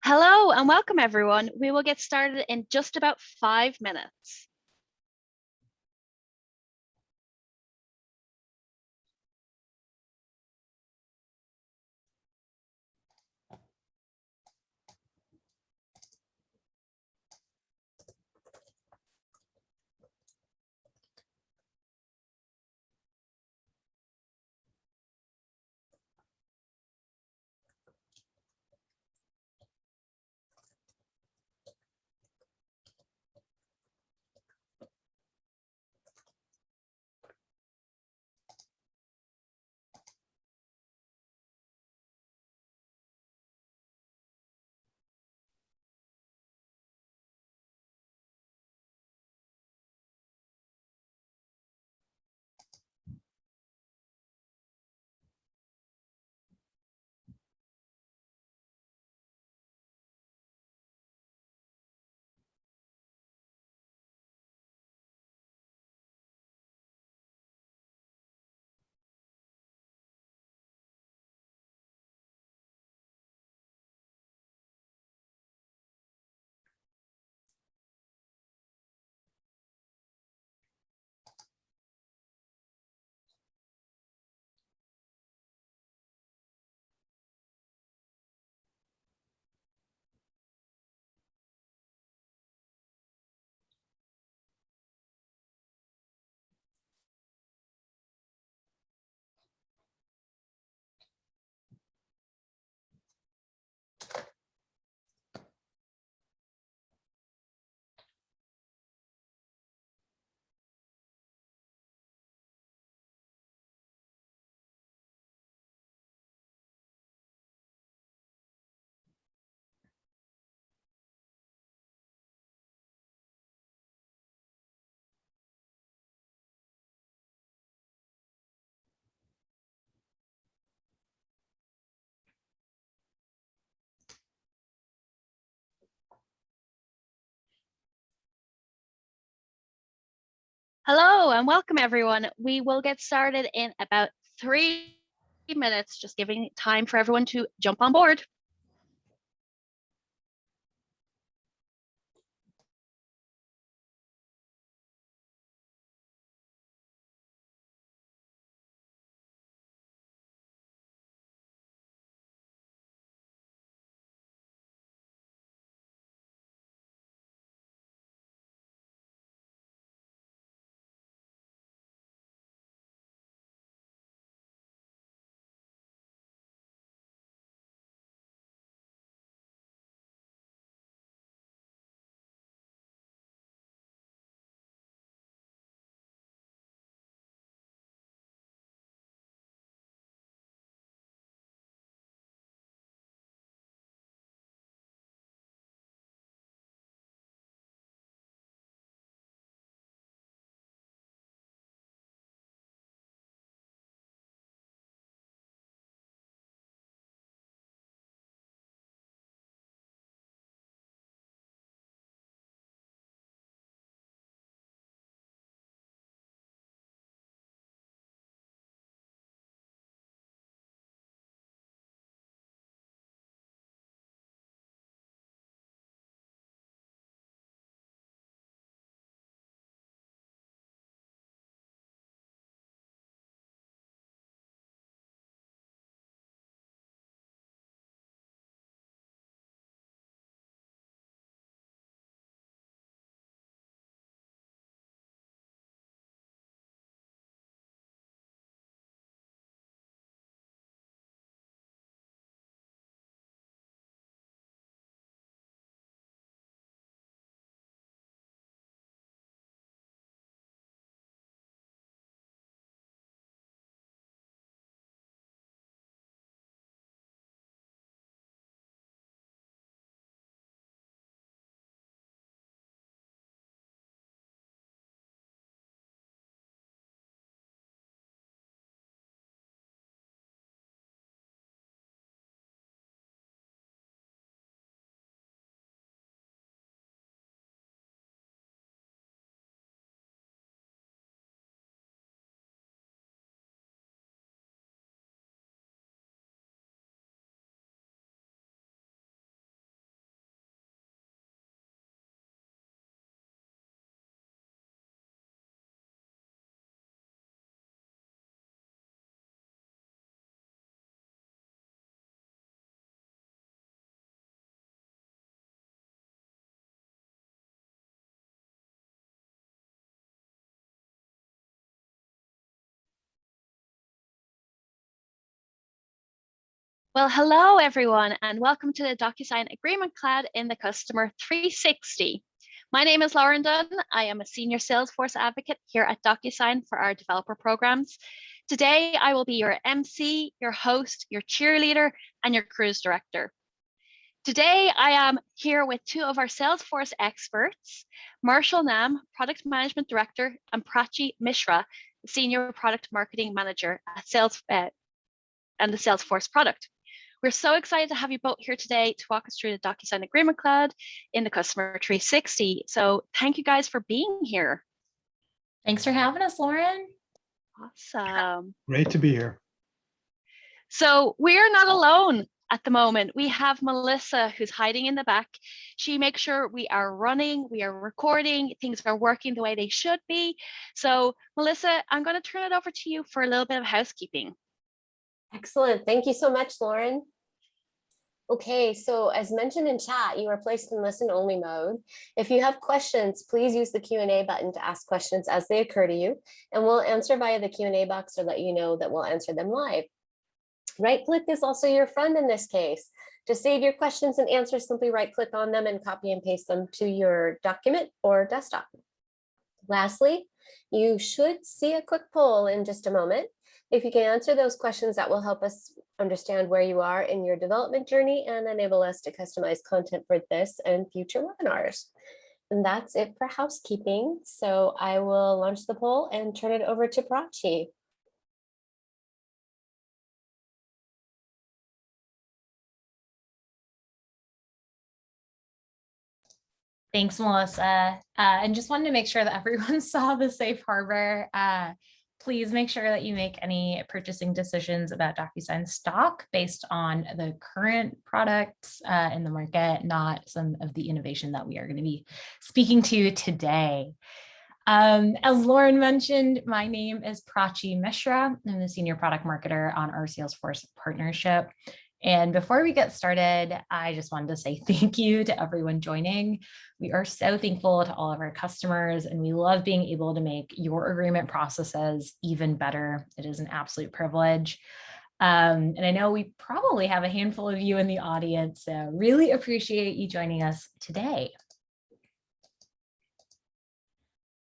Hello and welcome, everyone. We will get started in just about 5 minutes. Hello and welcome, everyone. We will get started in about 3 minutes, just giving time for everyone to jump on board. Well, hello everyone, and welcome to the DocuSign Agreement Cloud in the Customer 360. My name is Lauren Dunn. I am a senior Salesforce advocate here at DocuSign for our developer programs. Today, I will be your MC, your host, your cheerleader, and your cruise director. Today, I am here with two of our Salesforce experts, Marshall Nam, Product Management Director, and Prachi Mishra, Senior Product Marketing Manager at and the Salesforce product. We're so excited to have you both here today to walk us through the DocuSign Agreement Cloud in the Customer 360. So thank you guys for being here. Thanks for having us, Lauren. Awesome. Great to be here. So we're not alone at the moment. We have Melissa who's hiding in the back. She makes sure we are running, we are recording, things are working the way they should be. So Melissa, I'm going to turn it over to you for a little bit of housekeeping. Excellent. Thank you so much, Lauren. Okay, so as mentioned in chat, you are placed in listen-only mode. If you have questions, please use the Q&A button to ask questions as they occur to you, and we'll answer via the Q&A box or let you know that we'll answer them live. Right-click is also your friend in this case. To save your questions and answers, simply right-click on them and copy and paste them to your document or desktop. Lastly, you should see a quick poll in just a moment. If you can answer those questions, that will help us understand where you are in your development journey and enable us to customize content for this and future webinars. And that's it for housekeeping. So I will launch the poll and turn it over to Prachi. Thanks, Melissa. And just wanted to make sure that everyone saw the safe harbor. Please make sure that you make any purchasing decisions about DocuSign stock based on the current products in the market, not some of the innovation that we are going to be speaking to today. As Lauren mentioned, my name is Prachi Mishra. I'm the senior product marketer on our Salesforce partnership. And before we get started, I just wanted to say thank you to everyone joining. We are so thankful to all of our customers, and we love being able to make your agreement processes even better. It is an absolute privilege. And I know we probably have a handful of you in the audience, so really appreciate you joining us today.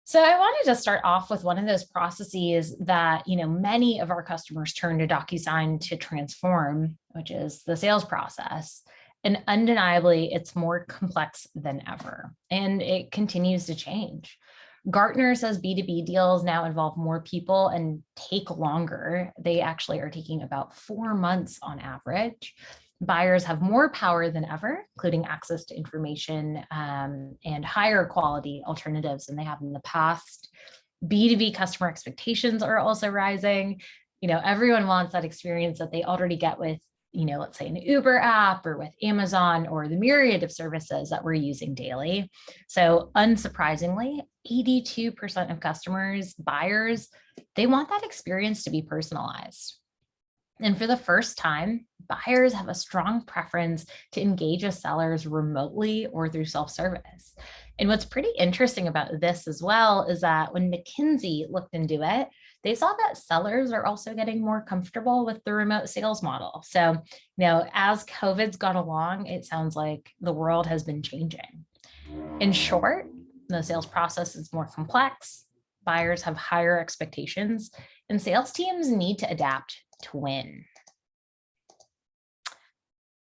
So I wanted to start off with one of those processes that, many of our customers turn to DocuSign to transform, which is the sales process. And undeniably, it's more complex than ever, and it continues to change. Gartner says B2B deals now involve more people and take longer. They actually are taking about 4 months on average. Buyers have more power than ever, including access to information and higher quality alternatives than they have in the past. B2B customer expectations are also rising. Everyone wants that experience that they already get with, let's say an Uber app or with Amazon or the myriad of services that we're using daily. So unsurprisingly, 82% of customers, buyers, they want that experience to be personalized. And for the first time, buyers have a strong preference to engage with sellers remotely or through self-service. And what's pretty interesting about this as well is that when McKinsey looked into it, they saw that sellers are also getting more comfortable with the remote sales model. So, as COVID's gone along, it sounds like the world has been changing. In short, the sales process is more complex, buyers have higher expectations, and sales teams need to adapt to win.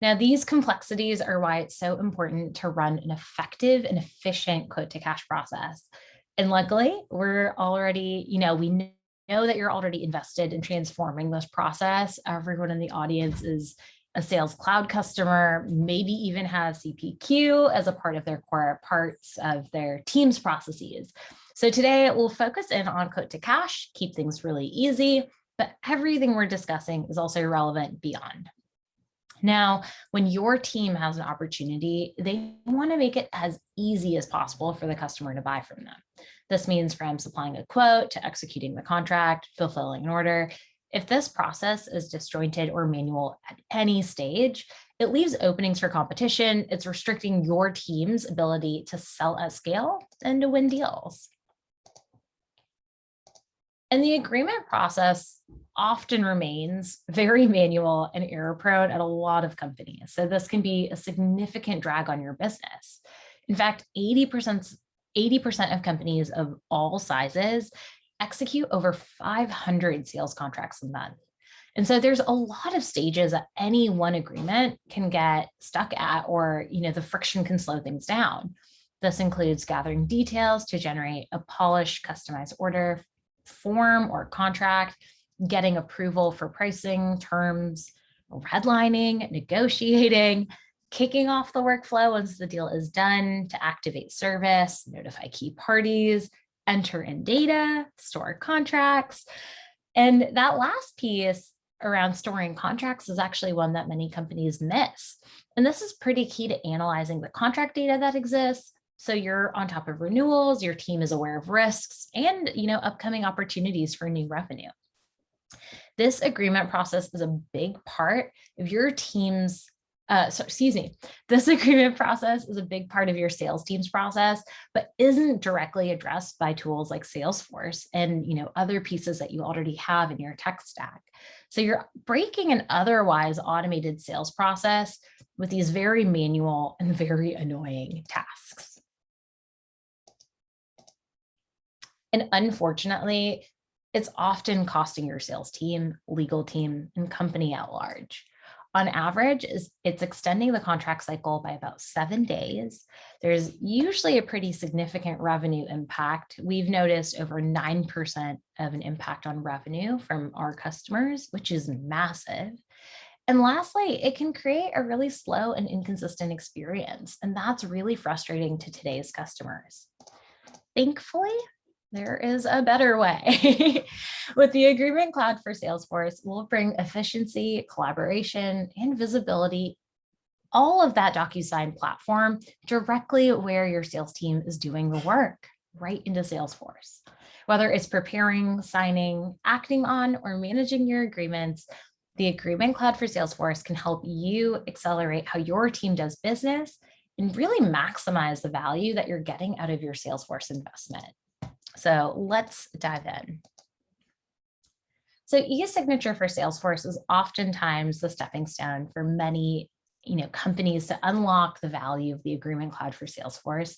Now, these complexities are why it's so important to run an effective and efficient quote to cash process. And luckily, we're already, we know that you're already invested in transforming this process. Everyone in the audience is a Sales Cloud customer, maybe even has CPQ as a part of their core parts of their team's processes. So today we'll focus in on quote to cash, keep things really easy, but everything we're discussing is also relevant beyond. Now, when your team has an opportunity, they want to make it as easy as possible for the customer to buy from them. This means from supplying a quote to executing the contract, fulfilling an order. If this process is disjointed or manual at any stage, it leaves openings for competition. It's restricting your team's ability to sell at scale and to win deals. And the agreement process often remains very manual and error prone at a lot of companies. So this can be a significant drag on your business. In fact, 80% of companies of all sizes execute over 500 sales contracts a month. And so there's a lot of stages that any one agreement can get stuck at, or the friction can slow things down. This includes gathering details to generate a polished, customized order form or contract, getting approval for pricing, terms, redlining, negotiating, kicking off the workflow once the deal is done, to activate service, notify key parties, enter in data, store contracts. And that last piece around storing contracts is actually one that many companies miss. And this is pretty key to analyzing the contract data that exists, so you're on top of renewals, your team is aware of risks, and upcoming opportunities for new revenue. This agreement process is a big part of your team's, this agreement process is a big part of your sales team's process, but isn't directly addressed by tools like Salesforce and other pieces that you already have in your tech stack. So you're breaking an otherwise automated sales process with these very manual and very annoying tasks. And unfortunately, it's often costing your sales team, legal team, and company at large. On average, it's extending the contract cycle by about 7 days. There's usually a pretty significant revenue impact. We've noticed over 9% of an impact on revenue from our customers, which is massive. And lastly, it can create a really slow and inconsistent experience. And that's really frustrating to today's customers. Thankfully, there is a better way. With the Agreement Cloud for Salesforce, we'll bring efficiency, collaboration, and visibility, all of that DocuSign platform, directly where your sales team is doing the work, right into Salesforce. Whether it's preparing, signing, acting on, or managing your agreements, the Agreement Cloud for Salesforce can help you accelerate how your team does business and really maximize the value that you're getting out of your Salesforce investment. So let's dive in. So e-signature for Salesforce is oftentimes the stepping stone for many companies to unlock the value of the Agreement Cloud for Salesforce.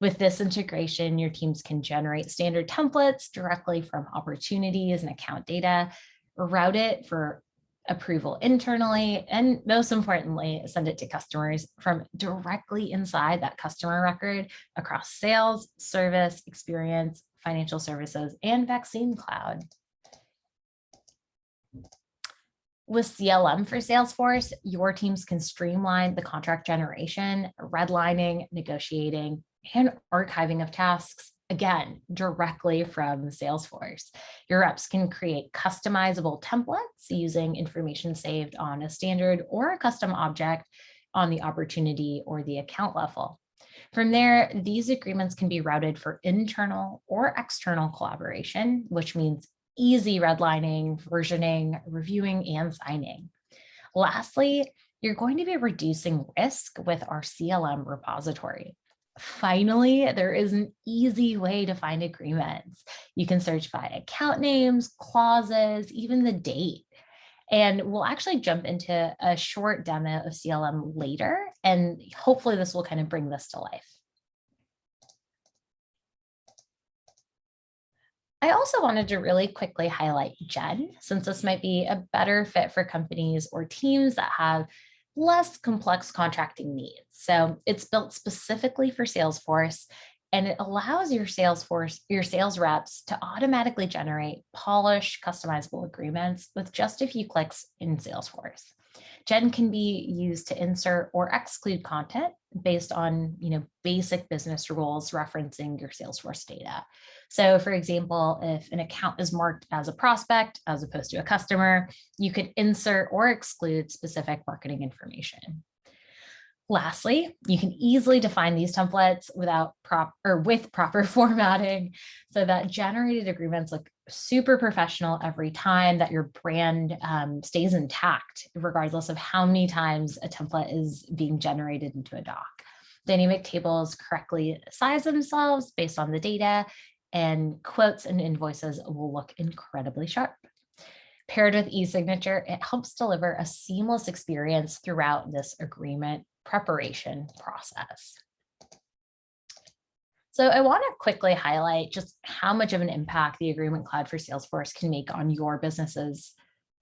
With this integration, your teams can generate standard templates directly from opportunities and account data, route it for approval internally, and most importantly, send it to customers from directly inside that customer record across sales, service, experience, financial services, and Vaccine Cloud. With CLM for Salesforce, your teams can streamline the contract generation, redlining, negotiating, and archiving of tasks, again, directly from Salesforce. Your reps can create customizable templates using information saved on a standard or a custom object on the opportunity or the account level. From there, these agreements can be routed for internal or external collaboration, which means easy redlining, versioning, reviewing, and signing. Lastly, you're going to be reducing risk with our CLM repository. Finally, there is an easy way to find agreements. You can search by account names, clauses, even the date. And we'll actually jump into a short demo of CLM later, and hopefully this will kind of bring this to life. I also wanted to really quickly highlight Gen, since this might be a better fit for companies or teams that have less complex contracting needs. So it's built specifically for Salesforce, and it allows your sales reps to automatically generate polished, customizable agreements with just a few clicks in Salesforce. Gen can be used to insert or exclude content based on basic business rules referencing your Salesforce data. So for example, if an account is marked as a prospect as opposed to a customer, you could insert or exclude specific marketing information. Lastly, you can easily define these templates with proper formatting so that generated agreements look super professional every time, that your brand stays intact, regardless of how many times a template is being generated into a doc. Dynamic tables correctly size themselves based on the data, and quotes and invoices will look incredibly sharp. Paired with e-signature, it helps deliver a seamless experience throughout this agreement preparation process. So I want to quickly highlight just how much of an impact the Agreement Cloud for Salesforce can make on your businesses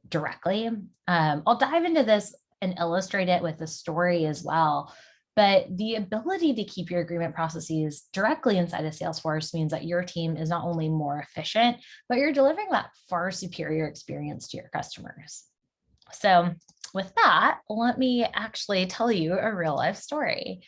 directly. I'll dive into this and illustrate it with a story as well. But the ability to keep your agreement processes directly inside of Salesforce means that your team is not only more efficient, but you're delivering that far superior experience to your customers. So with that, let me actually tell you a real life story.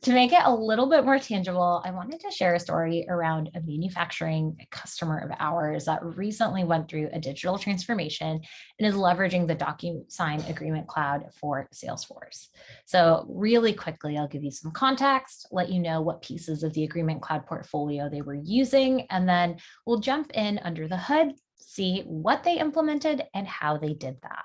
To make it a little bit more tangible, I wanted to share a story around a manufacturing customer of ours that recently went through a digital transformation and is leveraging the DocuSign Agreement Cloud for Salesforce. So really quickly, I'll give you some context, let you know what pieces of the Agreement Cloud portfolio they were using, and then we'll jump in under the hood, see what they implemented and how they did that.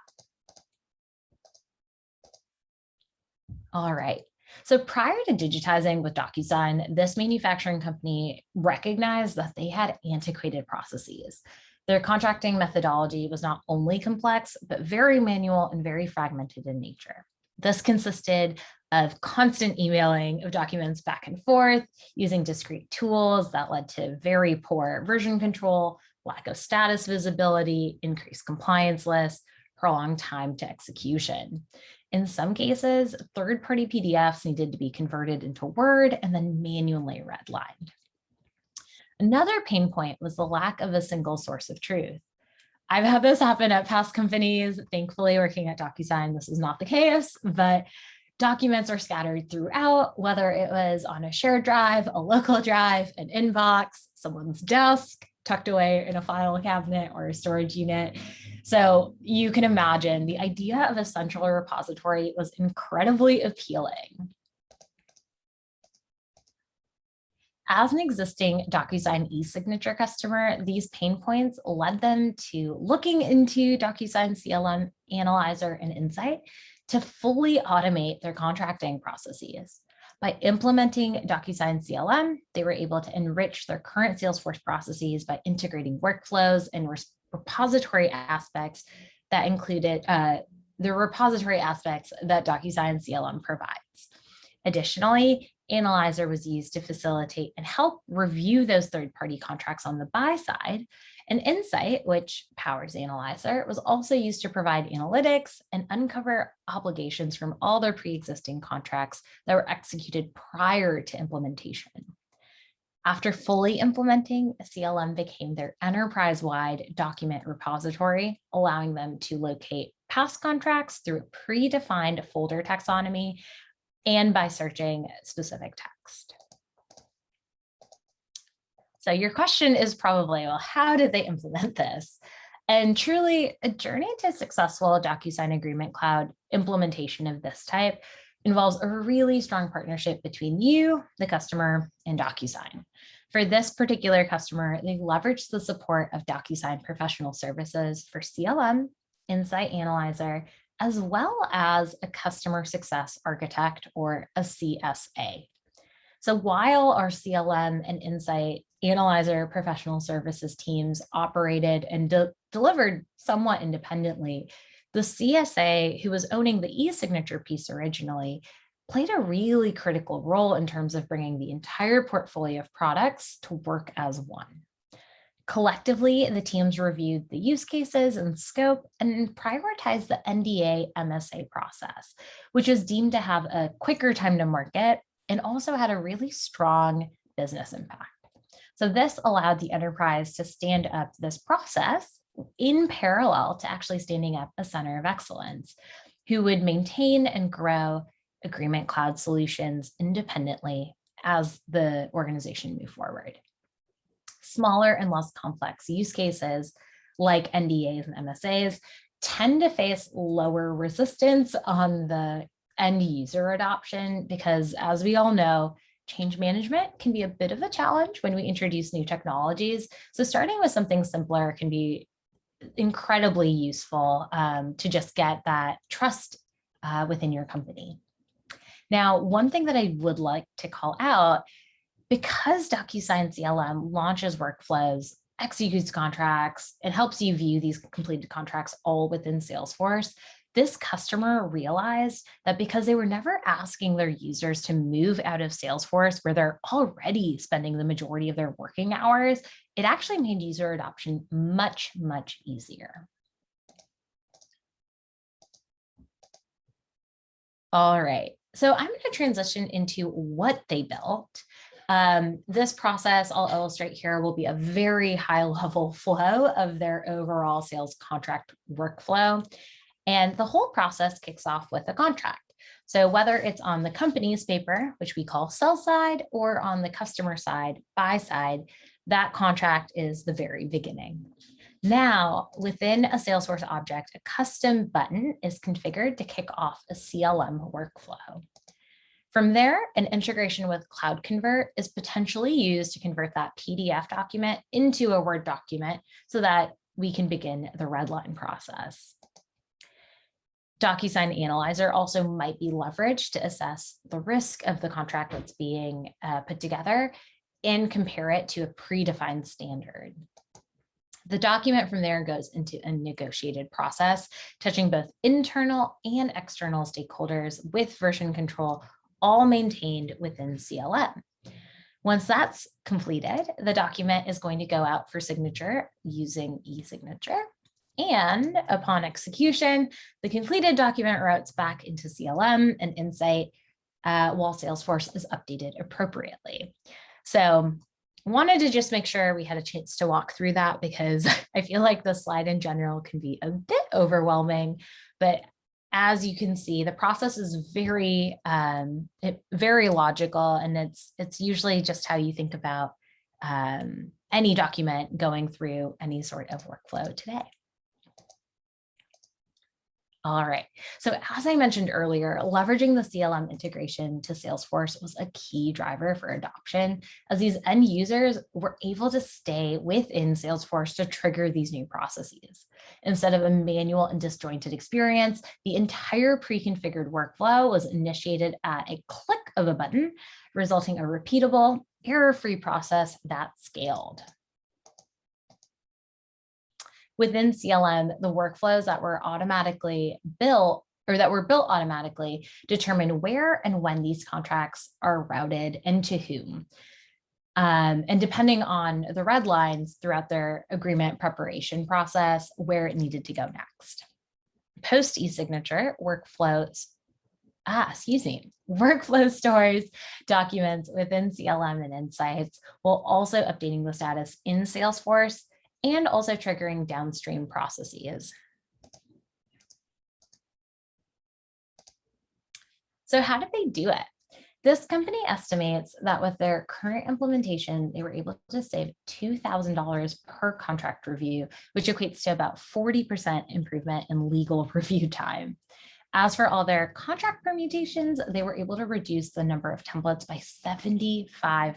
All right. So prior to digitizing with DocuSign, this manufacturing company recognized that they had antiquated processes. Their contracting methodology was not only complex, but very manual and very fragmented in nature. This consisted of constant emailing of documents back and forth, using discrete tools that led to very poor version control, lack of status visibility, increased compliance lists, prolonged time to execution. In some cases, third-party PDFs needed to be converted into Word and then manually redlined. Another pain point was the lack of a single source of truth. I've had this happen at past companies. Thankfully, working at DocuSign, this is not the case, but documents are scattered throughout, whether it was on a shared drive, a local drive, an inbox, someone's desk, tucked away in a file cabinet or a storage unit. So you can imagine the idea of a central repository was incredibly appealing. As an existing DocuSign e-signature customer, these pain points led them to looking into DocuSign CLM Analyzer and Insight to fully automate their contracting processes. By implementing DocuSign CLM, they were able to enrich their current Salesforce processes by integrating workflows and repository aspects that included the repository aspects that DocuSign CLM provides. Additionally, Analyzer was used to facilitate and help review those third-party contracts on the buy side. And Insight, which powers Analyzer, was also used to provide analytics and uncover obligations from all their pre-existing contracts that were executed prior to implementation. After fully implementing, CLM became their enterprise-wide document repository, allowing them to locate past contracts through a predefined folder taxonomy and by searching specific text. So your question is probably, well, how did they implement this? And truly, a journey to successful DocuSign Agreement Cloud implementation of this type involves a really strong partnership between you, the customer, and DocuSign. For this particular customer, they leveraged the support of DocuSign professional services for CLM, Insight Analyzer, as well as a customer success architect or a CSA. So while our CLM and Insight Analyzer professional services teams operated and delivered somewhat independently, the CSA, who was owning the e-signature piece originally, played a really critical role in terms of bringing the entire portfolio of products to work as one. Collectively, the teams reviewed the use cases and scope and prioritized the NDA MSA process, which was deemed to have a quicker time to market and also had a really strong business impact. So this allowed the enterprise to stand up this process in parallel to actually standing up a center of excellence who would maintain and grow Agreement Cloud solutions independently as the organization moved forward. Smaller and less complex use cases like NDAs and MSAs tend to face lower resistance on the end user adoption because, as we all know, change management can be a bit of a challenge when we introduce new technologies. So starting with something simpler can be incredibly useful to just get that trust within your company. Now, one thing that I would like to call out, Because DocuSign CLM launches workflows, executes contracts, it helps you view these completed contracts all within Salesforce. This customer realized that because they were never asking their users to move out of Salesforce where they're already spending the majority of their working hours, it actually made user adoption much, much easier. All right, so I'm going to transition into what they built. This process I'll illustrate here will be a very high level flow of their overall sales contract workflow. And the whole process kicks off with a contract. So whether it's on the company's paper, which we call sell side, or on the customer side, buy side, that contract is the very beginning. Now, within a Salesforce object, a custom button is configured to kick off a CLM workflow. From there, an integration with Cloud Convert is potentially used to convert that PDF document into a Word document so that we can begin the redline process. DocuSign Analyzer also might be leveraged to assess the risk of the contract that's being put together and compare it to a predefined standard. The document from there goes into a negotiated process, touching both internal and external stakeholders with version control, all maintained within CLM. Once that's completed, the document is going to go out for signature using e-signature. And upon execution, the completed document routes back into CLM and Insight while Salesforce is updated appropriately. So wanted to just make sure we had a chance to walk through that because I feel like the slide in general can be a bit overwhelming, but as you can see, the process is very logical, and it's usually just how you think about any document going through any sort of workflow today. All right, so as I mentioned earlier, leveraging the CLM integration to Salesforce was a key driver for adoption, as these end users were able to stay within Salesforce to trigger these new processes. Instead of a manual and disjointed experience, the entire pre-configured workflow was initiated at a click of a button, resulting in a repeatable, error-free process that scaled. Within CLM, the workflows that were automatically built or that were built automatically determine where and when these contracts are routed and to whom. And depending on the red lines throughout their agreement preparation process, where it needed to go next. Post e-signature workflows, workflow stores documents within CLM and Insights, while also updating the status in Salesforce and also triggering downstream processes. So how did they do it? This company estimates that with their current implementation, they were able to save $2,000 per contract review, which equates to about 40% improvement in legal review time. As for all their contract permutations, they were able to reduce the number of templates by 75%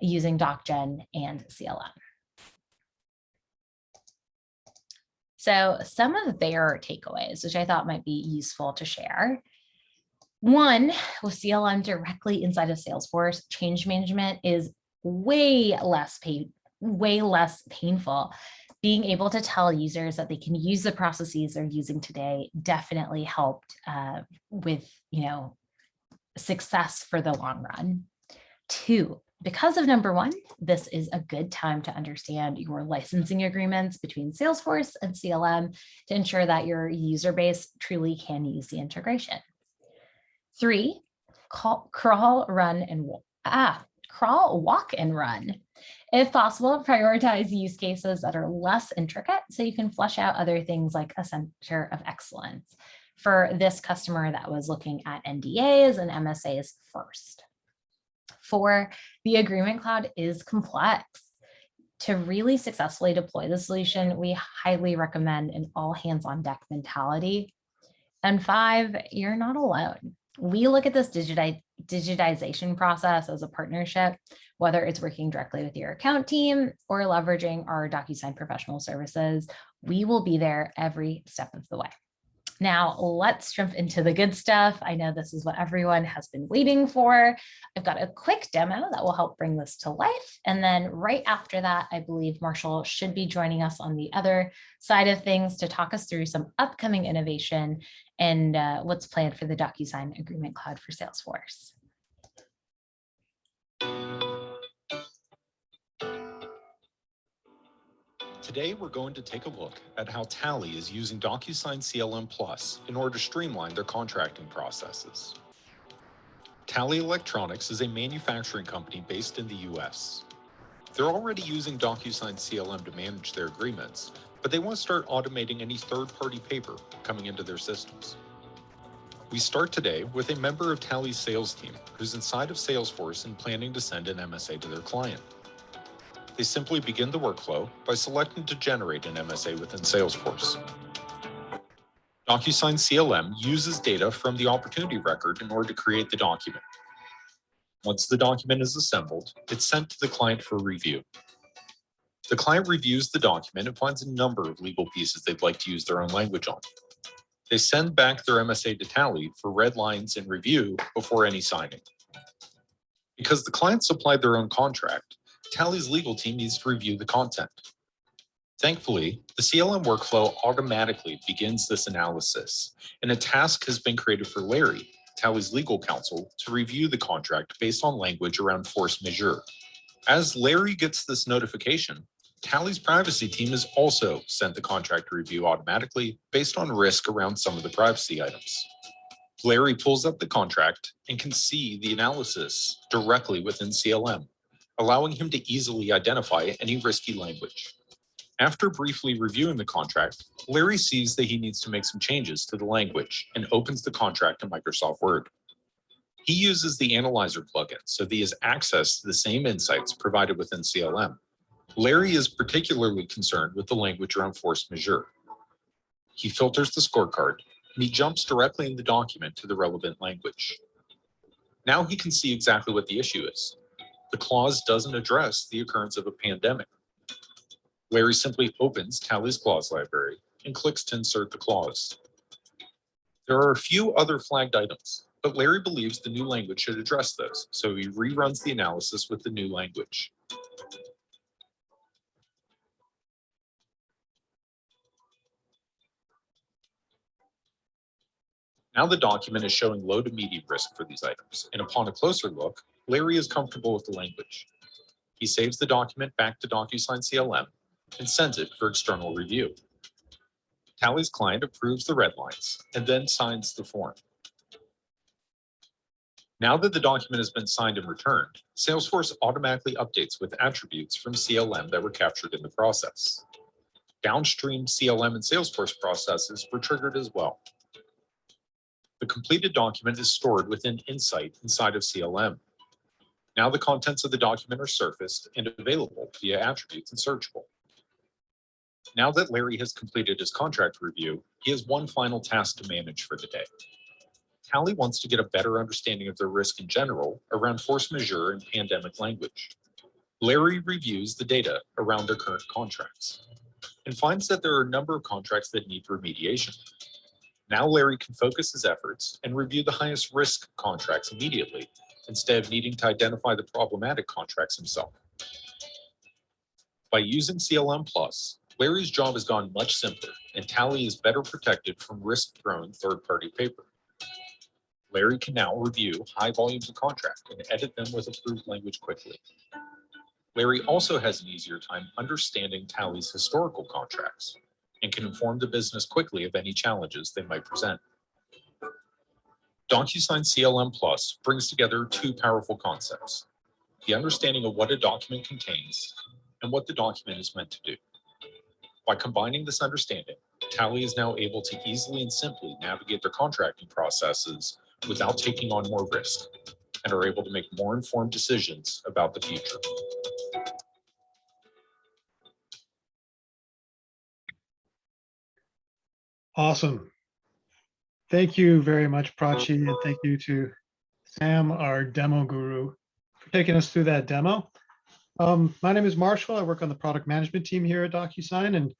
using DocGen and CLM. So some of their takeaways, which I thought might be useful to share. One, with CLM directly inside of Salesforce, change management is way less painful. Being able to tell users that they can use the processes they're using today definitely helped with, success for the long run. Two, because of number one, this is a good time to understand your licensing agreements between Salesforce and CLM to ensure that your user base truly can use the integration. Three, crawl, walk, and run. If possible, prioritize use cases that are less intricate so you can flesh out other things like a center of excellence. For this customer, that was looking at NDAs and MSAs first. 4, the Agreement Cloud is complex. To really successfully deploy the solution, we highly recommend an all hands on deck mentality. And 5, you're not alone. We look at this digitization process as a partnership, whether it's working directly with your account team or leveraging our DocuSign professional services. We will be there every step of the way. Now let's jump into the good stuff. I know this is what everyone has been waiting for. I've got a quick demo that will help bring this to life. And then right after that, I believe Marshall should be joining us on the other side of things to talk us through some upcoming innovation and what's planned for the DocuSign Agreement Cloud for Salesforce. Today, we're going to take a look at how Tally is using DocuSign CLM Plus in order to streamline their contracting processes. Tally Electronics is a manufacturing company based in the US. They're already using DocuSign CLM to manage their agreements, but they want to start automating any third-party paper coming into their systems. We start today with a member of Tally's sales team who's inside of Salesforce and planning to send an MSA to their client. They simply begin the workflow by selecting to generate an MSA within Salesforce. DocuSign CLM uses data from the opportunity record in order to create the document. Once the document is assembled, it's sent to the client for review. The client reviews the document and finds a number of legal pieces they'd like to use their own language on. They send back their MSA to Tally for red lines and review before any signing. Because the client supplied their own contract, Tally's legal team needs to review the content. Thankfully, the CLM workflow automatically begins this analysis, and a task has been created for Larry, Tally's legal counsel, to review the contract based on language around force majeure. As Larry gets this notification, Tally's privacy team is also sent the contract to review automatically based on risk around some of the privacy items. Larry pulls up the contract and can see the analysis directly within CLM, allowing him to easily identify any risky language. After briefly reviewing the contract, Larry sees that he needs to make some changes to the language and opens the contract in Microsoft Word. He uses the Analyzer plugin so that he has access to the same insights provided within CLM. Larry is particularly concerned with the language around force majeure. He filters the scorecard and he jumps directly in the document to the relevant language. Now he can see exactly what the issue is. The clause doesn't address the occurrence of a pandemic. Larry simply opens Tally's clause library and clicks to insert the clause. There are a few other flagged items, but Larry believes the new language should address those, so he reruns the analysis with the new language. Now the document is showing low to medium risk for these items, and upon a closer look, Larry is comfortable with the language. He saves the document back to DocuSign CLM and sends it for external review. Tally's client approves the red lines and then signs the form. Now that the document has been signed and returned, Salesforce automatically updates with attributes from CLM that were captured in the process. Downstream CLM and Salesforce processes were triggered as well. The completed document is stored within Insight inside of CLM. Now the contents of the document are surfaced and available via attributes and searchable. Now that Larry has completed his contract review, he has one final task to manage for the day. Tally wants to get a better understanding of their risk in general around force majeure and pandemic language. Larry reviews the data around their current contracts and finds that there are a number of contracts that need remediation. Now Larry can focus his efforts and review the highest risk contracts immediately, instead of needing to identify the problematic contracts himself. By using CLM Plus, Larry's job has gone much simpler, and Tally is better protected from risk-prone third-party paper. Larry can now review high volumes of contract and edit them with approved language quickly. Larry also has an easier time understanding Tally's historical contracts and can inform the business quickly of any challenges they might present. DocuSign CLM Plus brings together two powerful concepts: the understanding of what a document contains and what the document is meant to do. By combining this understanding, Tally is now able to easily and simply navigate their contracting processes without taking on more risk, and are able to make more informed decisions about the future. Awesome. Thank you very much, Prachi, and thank you to Sam, our demo guru, for taking us through that demo. My name is Marshall. I work on the product management team here at DocuSign, and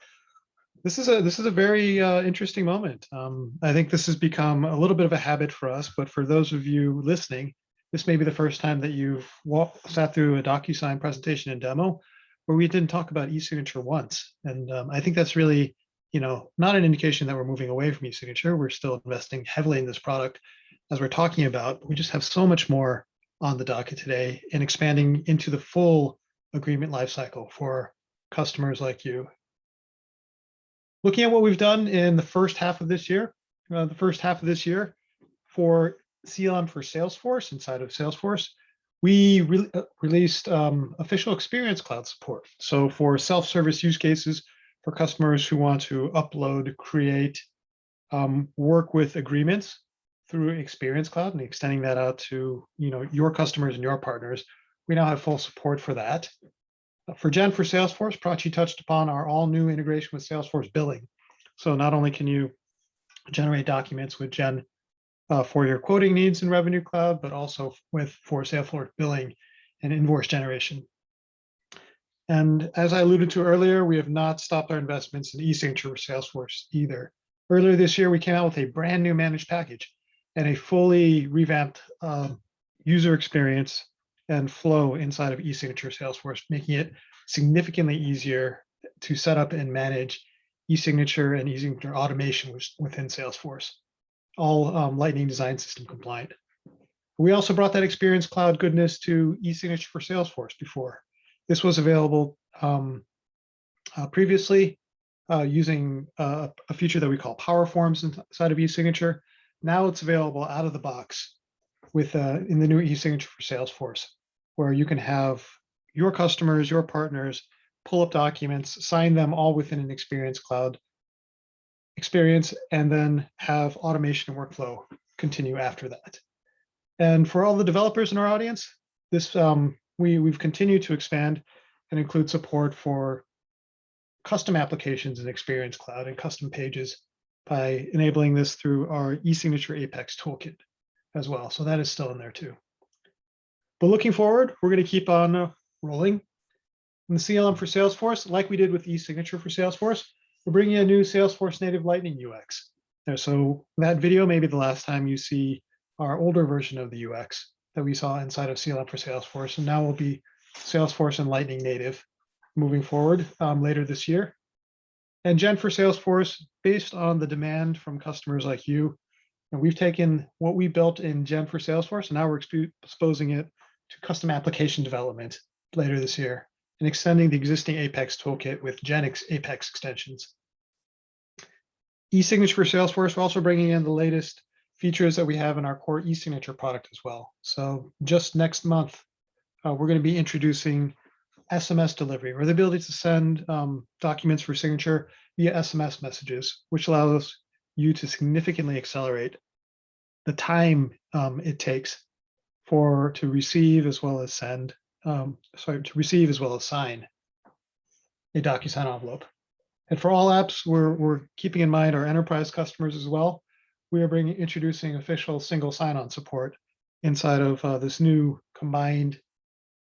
This is a very interesting moment. I think this has become a little bit of a habit for us, but for those of you listening, this may be the first time that you've sat through a DocuSign presentation and demo where we didn't talk about e-signature once. And I think that's really, not an indication that we're moving away from e-signature. We're still investing heavily in this product as we're talking about. We just have so much more on the docket today and expanding into the full agreement lifecycle for customers like you. Looking at what we've done in the first half of this year, for CLM for Salesforce inside of Salesforce, we released official Experience Cloud support. So for self-service use cases for customers who want to upload, create, work with agreements through Experience Cloud and extending that out to your customers and your partners, we now have full support for that. For Gen for Salesforce, Prachi touched upon our all new integration with Salesforce billing. So not only can you generate documents with Gen for your quoting needs in Revenue Cloud, but also for Salesforce billing and invoice generation. And as I alluded to earlier, we have not stopped our investments in e-signature for Salesforce either. Earlier this year, we came out with a brand new managed package and a fully revamped user experience and flow inside of e-signature Salesforce, making it significantly easier to set up and manage e-signature and e-signature automation within Salesforce, all Lightning Design System compliant. We also brought that Experience Cloud goodness to e-signature for Salesforce before. This was available previously using a feature that we call Power Forms inside of e-signature. Now it's available out of the box with in the new e-signature for Salesforce, where you can have your customers, your partners, pull up documents, sign them all within an Experience Cloud experience, and then have automation and workflow continue after that. And for all the developers in our audience, this we've continued to expand and include support for custom applications in Experience Cloud and custom pages by enabling this through our e-signature Apex toolkit as well. So that is still in there too. But looking forward, we're going to keep on rolling. In the CLM for Salesforce, like we did with e-signature for Salesforce, we're bringing a new Salesforce native Lightning UX. So that video may be the last time you see our older version of the UX that we saw inside of CLM for Salesforce, and now will be Salesforce and Lightning native moving forward later this year. And Gen for Salesforce, based on the demand from customers like you, and we've taken what we built in Gen for Salesforce, and now we're exposing it to custom application development later this year and extending the existing Apex toolkit with Genix Apex extensions. E-signature for Salesforce, we're also bringing in the latest features that we have in our core e-signature product as well. So just next month, we're going to be introducing SMS delivery, or the ability to send documents for signature via SMS messages, which allows you to significantly accelerate the time it takes to receive as well as send, to receive as well as sign a DocuSign envelope. And for all apps, we're keeping in mind our enterprise customers as well. We are introducing official single sign-on support inside of this new combined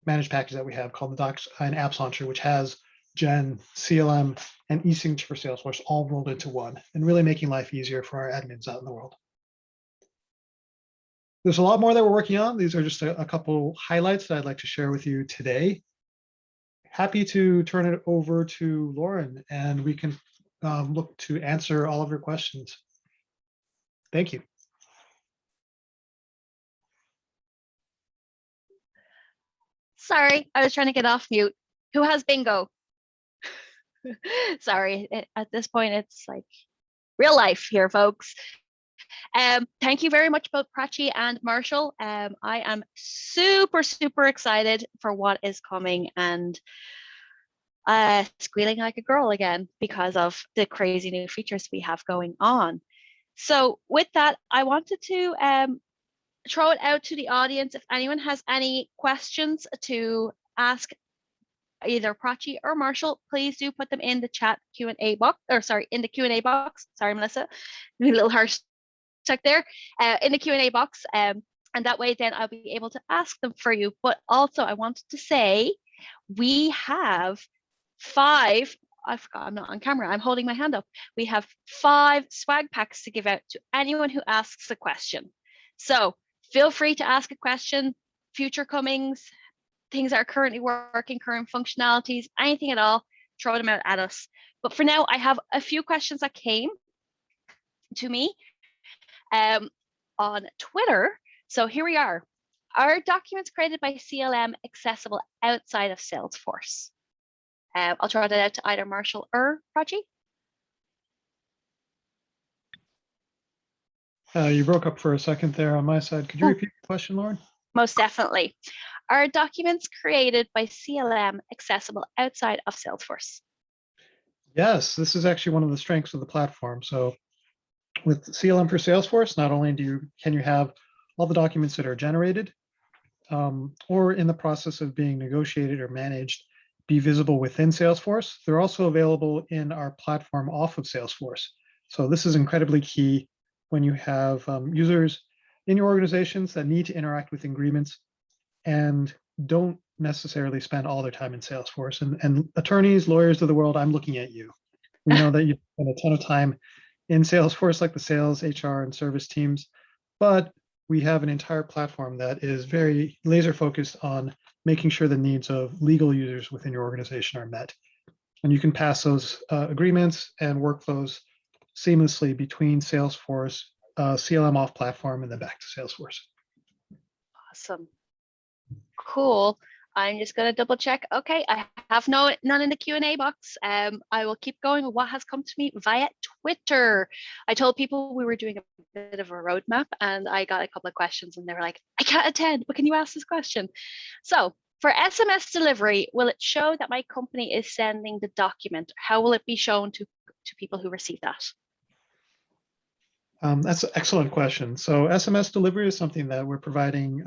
managed package that we have called the DocuSign Apps Launcher, which has Gen, CLM, and e-signature for Salesforce all rolled into one, and really making life easier for our admins out in the world. There's a lot more that we're working on. These are just a couple highlights that I'd like to share with you today. Happy to turn it over to Lauren, and we can look to answer all of your questions. Thank you. Sorry, I was trying to get off mute. Who has bingo? Sorry, at this point, it's like real life here, folks. Thank you very much, both Prachi and Marshall. I am super, super excited for what is coming and squealing like a girl again because of the crazy new features we have going on. So with that, I wanted to throw it out to the audience. If anyone has any questions to ask either Prachi or Marshall, please do put them in the chat Q&A box, or sorry, in the Q&A box. Sorry, Melissa, a little harsh check there, in the Q&A box. And that way then I'll be able to ask them for you. But also I wanted to say we have 5 I forgot, I'm not on camera. I'm holding my hand up. We have 5 swag packs to give out to anyone who asks a question. So feel free to ask a question, future comings, things that are currently working, current functionalities, anything at all, throw them out at us. But for now, I have a few questions that came to me on Twitter. So here we are. Are documents created by CLM accessible outside of Salesforce? I'll throw that out to either Marshall or Raji. You broke up for a second there on my side. Could you repeat the question, Lauren? Most definitely. Are documents created by CLM accessible outside of Salesforce? Yes, this is actually one of the strengths of the platform. So with CLM for Salesforce, not only can you have all the documents that are generated or in the process of being negotiated or managed be visible within Salesforce, they're also available in our platform off of Salesforce. So this is incredibly key when you have users in your organizations that need to interact with agreements and don't necessarily spend all their time in Salesforce. And attorneys, lawyers of the world, I'm looking at you. We know that you spend a ton of time in Salesforce, like the sales, HR, and service teams, but we have an entire platform that is very laser focused on making sure the needs of legal users within your organization are met. And you can pass those agreements and workflows seamlessly between Salesforce, CLM off platform, and then back to Salesforce. Awesome. Cool. I'm just going to double check. Okay, I have none in the Q&A box. I will keep going with what has come to me via Twitter. I told people we were doing a bit of a roadmap, and I got a couple of questions, and they were like, I can't attend, but can you ask this question? So for SMS delivery, will it show that my company is sending the document? How will it be shown to people who receive that? That's an excellent question. So SMS delivery is something that we're providing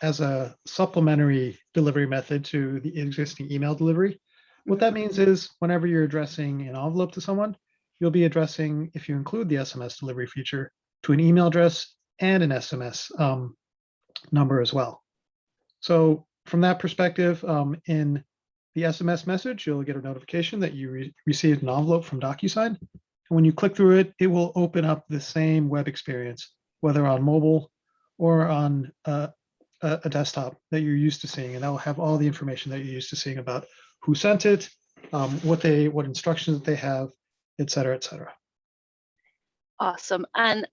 as a supplementary delivery method to the existing email delivery. What that means is whenever you're addressing an envelope to someone, you'll be addressing, if you include the SMS delivery feature, to an email address and an SMS number as well. So from that perspective, in the SMS message, you'll get a notification that you received an envelope from DocuSign. And when you click through it, it will open up the same web experience, whether on mobile or on a desktop that you're used to seeing, and that will have all the information that you're used to seeing about who sent it, what instructions that they have, et cetera, et cetera. Awesome. And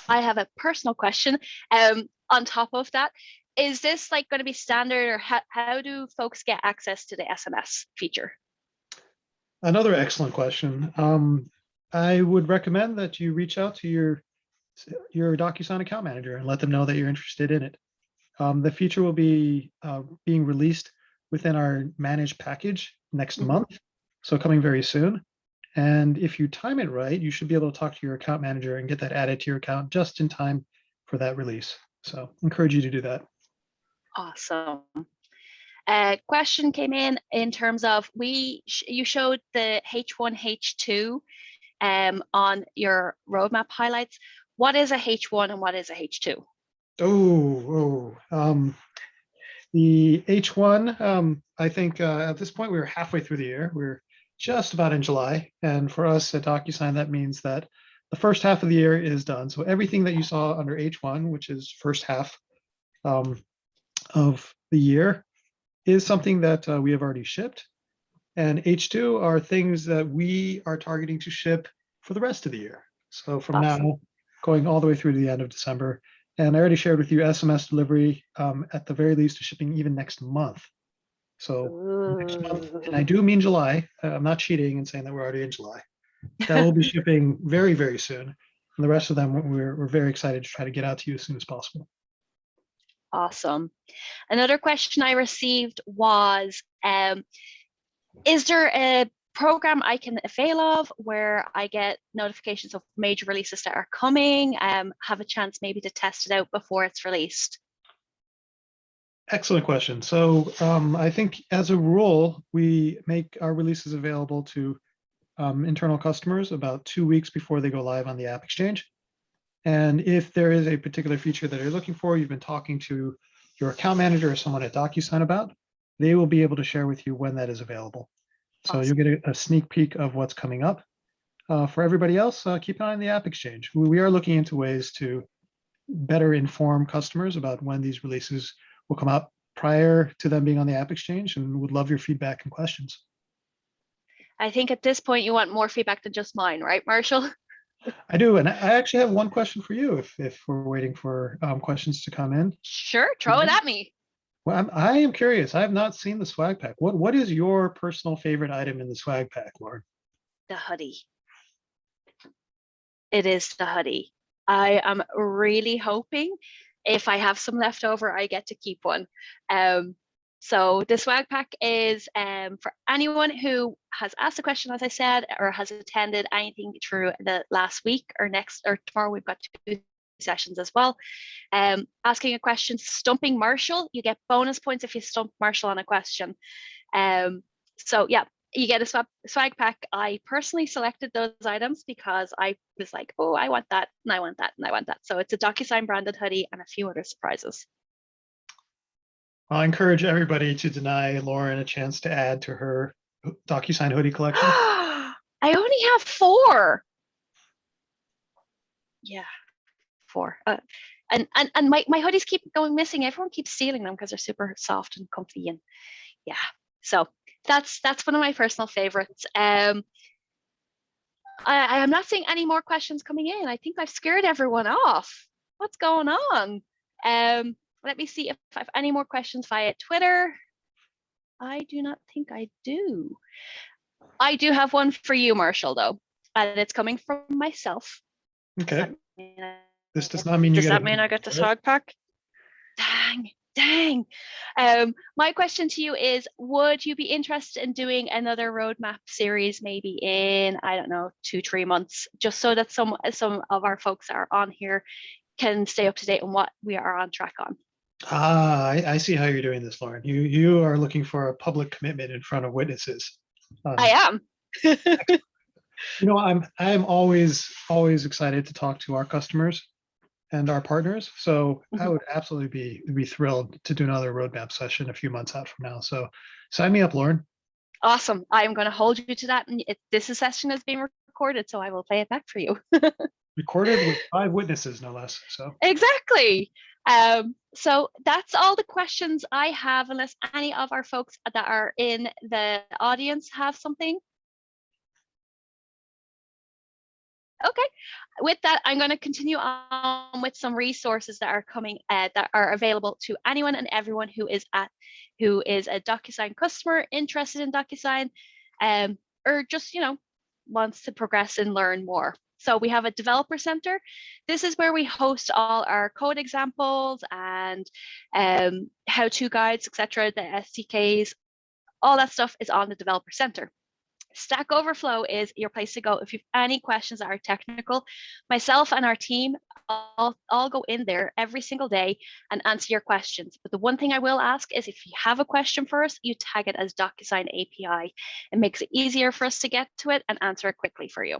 I have a personal question on top of that. Is this like going to be standard, or how do folks get access to the SMS feature? Another excellent question. I would recommend that you reach out to your DocuSign account manager and let them know that you're interested in it. The feature will be being released within our managed package next month, so coming very soon. And if you time it right, you should be able to talk to your account manager and get that added to your account just in time for that release. So encourage you to do that. Awesome. A question came in terms of you showed the H1, H2 on your roadmap highlights. What is a H1 and what is a H2? The H1, I think at this point we were halfway through the year. We're just about in July. And for us at DocuSign, that means that the first half of the year is done. So everything that you saw under H1, which is first half of the year, is something that we have already shipped. And H2 are things that we are targeting to ship for the rest of the year. So from now, going all the way through to the end of December. And I already shared with you SMS delivery at the very least is shipping even next month. So next month, and I do mean July. I'm not cheating and saying that we're already in July. That will be shipping very, very soon. And the rest of them, we're very excited to try to get out to you as soon as possible. Awesome. Another question I received was, is there a program I can avail of where I get notifications of major releases that are coming, have a chance maybe to test it out before it's released? Excellent question. So I think as a rule, we make our releases available to internal customers about 2 weeks before they go live on the App Exchange. And if there is a particular feature that you're looking for, you've been talking to your account manager or someone at DocuSign about, they will be able to share with you when that is available. So Awesome. you'll get a sneak peek of what's coming up. For everybody else, keep an eye on the App Exchange. We are looking into ways to better inform customers about when these releases will come out prior to them being on the App Exchange, and would love your feedback and questions. I think at this point you want more feedback than just mine, right, Marshall? I do, and I actually have one question for you if we're waiting for questions to come in. Sure, throw it at me. Well, I am curious. I have not seen the swag pack. What is your personal favorite item in the swag pack, Lauren? The hoodie. It is the hoodie. I am really hoping if I have some left over, I get to keep one. So the swag pack is for anyone who has asked a question, as I said, or has attended anything through the last week or next or tomorrow. We've got 2 sessions as well. Asking a question, stumping Marshall, you get bonus points if you stump Marshall on a question. So yeah, you get a swag pack. I personally selected those items because I was like, oh, I want that, and I want that, and I want that. So it's a DocuSign branded hoodie and a few other surprises. I encourage everybody to deny Lauren a chance to add to her DocuSign hoodie collection. I only have 4. Yeah, 4. And my hoodies keep going missing. Everyone keeps stealing them because they're super soft and comfy, and yeah. So that's one of my personal favorites. I am not seeing any more questions coming in. I think I've scared everyone off. What's going on? Let me see if I have any more questions via Twitter. I do not think I do. I do have one for you, Marshall, though, and it's coming from myself. Okay. This does not mean you does that mean I get the swag pack? Dang. My question to you is, would you be interested in doing another roadmap series maybe in, I don't know, 2-3 months, just so that some of our folks that are on here can stay up to date on what we are on track on? I see how you're doing this, Lauren. You are looking for a public commitment in front of witnesses. I am. I am always excited to talk to our customers and our partners. So I would absolutely be thrilled to do another roadmap session a few months out from now. So sign me up, Lauren. Awesome. I am going to hold you to that. And this session is being recorded, so I will play it back for you. Recorded with 5 witnesses, no less. So exactly. So that's all the questions I have, unless any of our folks that are in the audience have something. Okay, with that, I'm going to continue on with some resources that are coming that are available to anyone and everyone who is a DocuSign customer interested in DocuSign, or just wants to progress and learn more. So we have a developer center. This is where we host all our code examples and how-to guides, etc. The SDKs, all that stuff is on the developer center. Stack Overflow is your place to go if you have any questions that are technical. Myself and our team all go in there every single day and answer your questions. But the one thing I will ask is, if you have a question for us, you tag it as DocuSign API. It makes it easier for us to get to it and answer it quickly for you.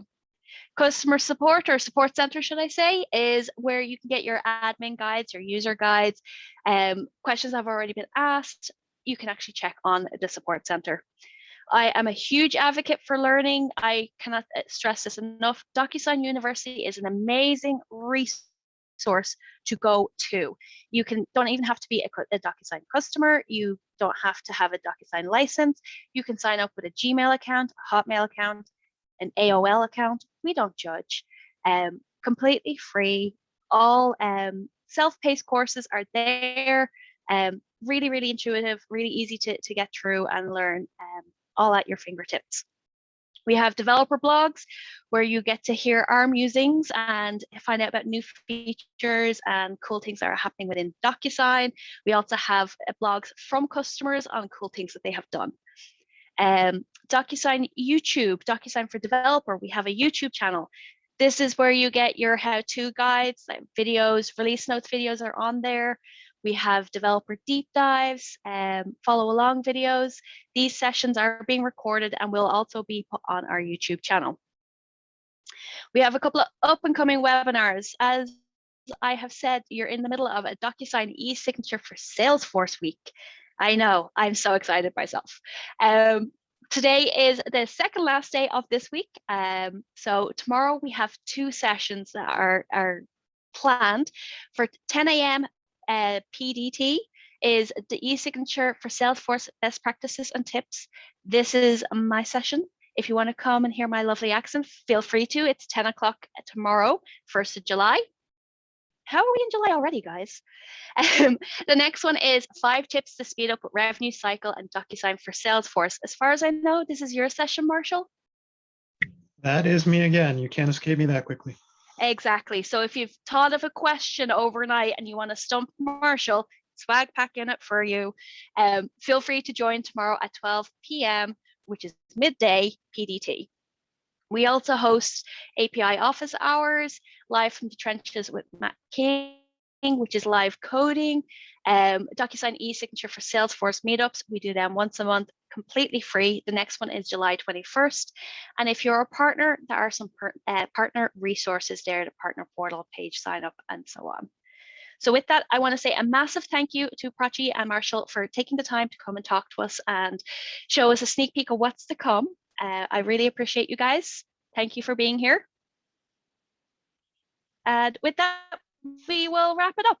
Customer support, or support center, should I say, is where you can get your admin guides, your user guides, questions have already been asked. You can actually check on the support center. I am a huge advocate for learning. I cannot stress this enough. DocuSign University is an amazing resource to go to. You don't even have to be a DocuSign customer. You don't have to have a DocuSign license. You can sign up with a Gmail account, a Hotmail account, an AOL account. We don't judge. Completely free. All self-paced courses are there. Really, really intuitive, really easy to get through and learn. All at your fingertips. We have developer blogs where you get to hear our musings and find out about new features and cool things that are happening within DocuSign. We also have blogs from customers on cool things that they have done. DocuSign YouTube, DocuSign for Developer, we have a YouTube channel. This is where you get your how-to guides, like videos, release notes videos are on there. We have developer deep dives, follow along videos. These sessions are being recorded and will also be put on our YouTube channel. We have a couple of up and coming webinars. As I have said, you're in the middle of a DocuSign e-signature for Salesforce week. I know, I'm so excited myself. Today is the second last day of this week. So tomorrow we have 2 sessions that are planned for 10 a.m. PDT is the e-signature for Salesforce best practices and tips. This is my session. If you want to come and hear my lovely accent, feel free to. It's 10 o'clock tomorrow, 1st of July. How are we in July already, guys? The next one is 5 tips to speed up revenue cycle and DocuSign for Salesforce. As far as I know, this is your session, Marshall. That is me again. You can't escape me that quickly. Exactly. So if you've thought of a question overnight and you want to stump Marshall, swag pack in it for you. Feel free to join tomorrow at 12 p.m., which is midday PDT. We also host API office hours, live from the trenches with Matt King, which is live coding. DocuSign e-signature for Salesforce meetups. We do them once a month, completely free. The next one is July 21st. And if you're a partner, there are some partner resources there, the partner portal page sign up and so on. So with that, I want to say a massive thank you to Prachi and Marshall for taking the time to come and talk to us and show us a sneak peek of what's to come. I really appreciate you guys. Thank you for being here. And with that, we will wrap it up.